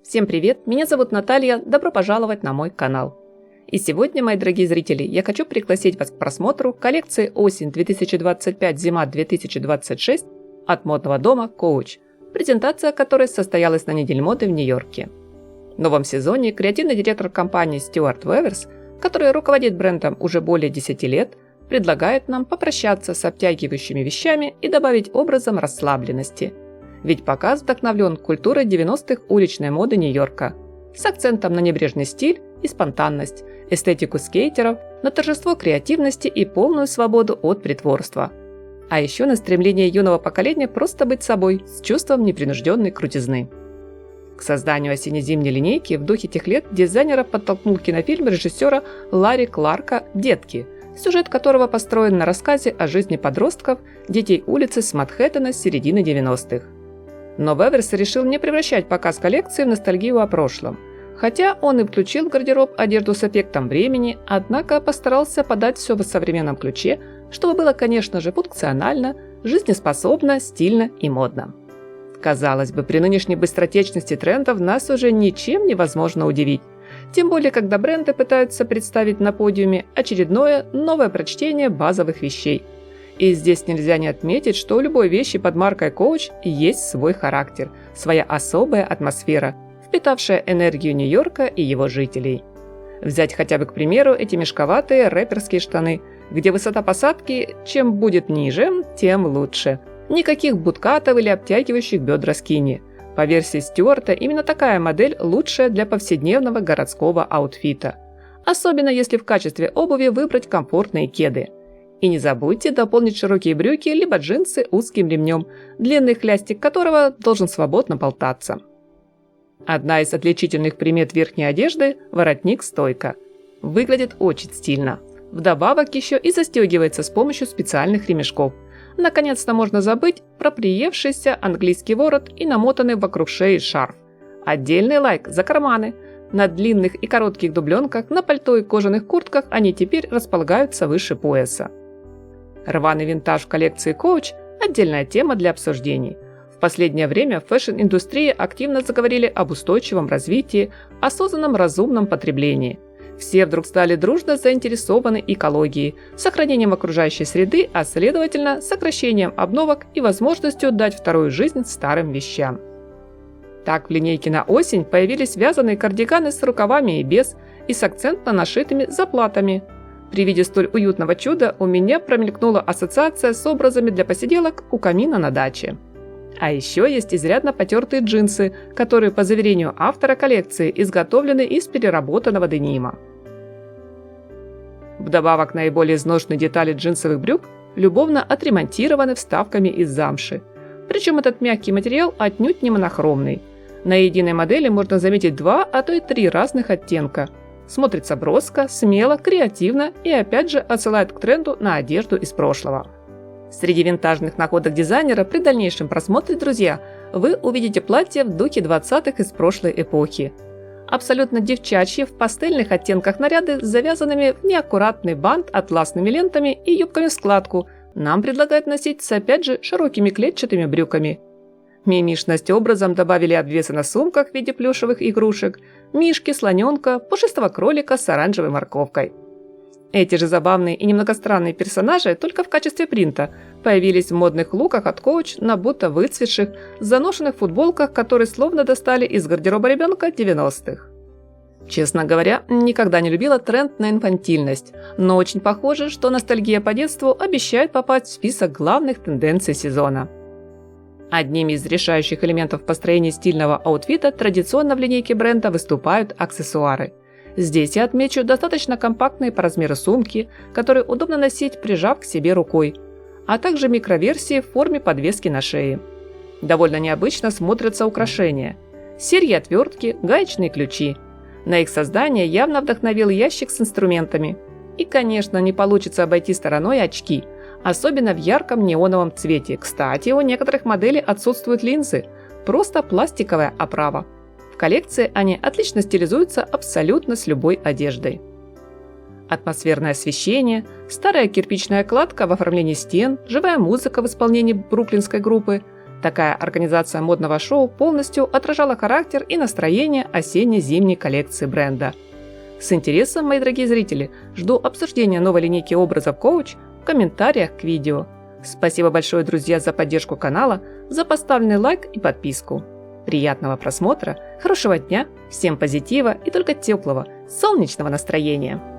Всем привет, меня зовут Наталья, добро пожаловать на мой канал. И сегодня, мои дорогие зрители, я хочу пригласить вас к просмотру коллекции осень 2025-зима 2026 от модного дома Coach, презентация которой состоялась на неделе моды в Нью-Йорке. В новом сезоне креативный директор компании Стюарт Веверс, который руководит брендом уже более 10 лет, предлагает нам попрощаться с обтягивающими вещами и добавить образом расслабленности. Ведь показ вдохновлен культурой 90-х уличной моды Нью-Йорка с акцентом на небрежный стиль и спонтанность, эстетику скейтеров, на торжество креативности и полную свободу от притворства. А еще на стремление юного поколения просто быть собой с чувством непринужденной крутизны. К созданию осенне-зимней линейки в духе тех лет дизайнера подтолкнул кинофильм режиссера Ларри Кларка «Детки», сюжет которого построен на рассказе о жизни подростков, детей улицы с Манхэттена с середины 90-х. Но Веверс решил не превращать показ коллекции в ностальгию о прошлом. Хотя он и включил в гардероб одежду с эффектом времени, однако постарался подать все в современном ключе, чтобы было, конечно же, функционально, жизнеспособно, стильно и модно. Казалось бы, при нынешней быстротечности трендов нас уже ничем невозможно удивить. Тем более, когда бренды пытаются представить на подиуме очередное новое прочтение базовых вещей. И здесь нельзя не отметить, что у любой вещи под маркой Coach есть свой характер, своя особая атмосфера, впитавшая энергию Нью-Йорка и его жителей. Взять хотя бы, к примеру, эти мешковатые рэперские штаны, где высота посадки чем будет ниже, тем лучше. Никаких буткатов или обтягивающих бедра скини. По версии Стюарта, именно такая модель лучшая для повседневного городского аутфита. Особенно если в качестве обуви выбрать комфортные кеды. И не забудьте дополнить широкие брюки либо джинсы узким ремнем, длинный хлястик которого должен свободно болтаться. Одна из отличительных примет верхней одежды – воротник-стойка. Выглядит очень стильно. Вдобавок еще и застегивается с помощью специальных ремешков. Наконец-то можно забыть про приевшийся английский ворот и намотанный вокруг шеи шарф. Отдельный лайк за карманы. На длинных и коротких дубленках, на пальто и кожаных куртках они теперь располагаются выше пояса. Рваный винтаж в коллекции Coach – отдельная тема для обсуждений. В последнее время в фэшн-индустрии активно заговорили об устойчивом развитии, осознанном разумном потреблении. Все вдруг стали дружно заинтересованы экологией, сохранением окружающей среды, а следовательно, сокращением обновок и возможностью дать вторую жизнь старым вещам. Так в линейке на осень появились вязаные кардиганы с рукавами и без, и с акцентно нашитыми заплатами. При виде столь уютного чуда у меня промелькнула ассоциация с образами для посиделок у камина на даче. А еще есть изрядно потертые джинсы, которые, по заверению автора коллекции, изготовлены из переработанного денима. Вдобавок, наиболее изношенные детали джинсовых брюк любовно отремонтированы вставками из замши. Причем этот мягкий материал отнюдь не монохромный. На единой модели можно заметить 2, а то и 3 разных оттенка. Смотрится броско, смело, креативно и опять же отсылает к тренду на одежду из прошлого. Среди винтажных находок дизайнера при дальнейшем просмотре, друзья, вы увидите платья в духе 20-х из прошлой эпохи. Абсолютно девчачьи в пастельных оттенках наряды с завязанными в неаккуратный бант атласными лентами и юбками в складку нам предлагают носить с опять же широкими клетчатыми брюками. Мимишность образом добавили обвесы на сумках в виде плюшевых игрушек, мишки, слоненка, пушистого кролика с оранжевой морковкой. Эти же забавные и немного странные персонажи только в качестве принта появились в модных луках от Coach на будто выцветших, заношенных футболках, которые словно достали из гардероба ребенка 90-х. Честно говоря, никогда не любила тренд на инфантильность, но очень похоже, что ностальгия по детству обещает попасть в список главных тенденций сезона. Одним из решающих элементов построения стильного аутфита традиционно в линейке бренда выступают аксессуары. Здесь я отмечу достаточно компактные по размеру сумки, которые удобно носить, прижав к себе рукой, а также микроверсии в форме подвески на шее. Довольно необычно смотрятся украшения. Серьги-отвертки, гаечные ключи. На их создание явно вдохновил ящик с инструментами. И, конечно, не получится обойти стороной очки, особенно в ярком неоновом цвете. Кстати, у некоторых моделей отсутствуют линзы, просто пластиковая оправа. В коллекции они отлично стилизуются абсолютно с любой одеждой. Атмосферное освещение, старая кирпичная кладка в оформлении стен, живая музыка в исполнении бруклинской группы, Такая организация модного шоу полностью отражала характер и настроение осенне-зимней коллекции бренда. С интересом, мои дорогие зрители, жду обсуждения новой линейки образов Coach в комментариях к видео. Спасибо большое, друзья, за поддержку канала, за поставленный лайк и подписку. Приятного просмотра, хорошего дня, всем позитива и только теплого, солнечного настроения!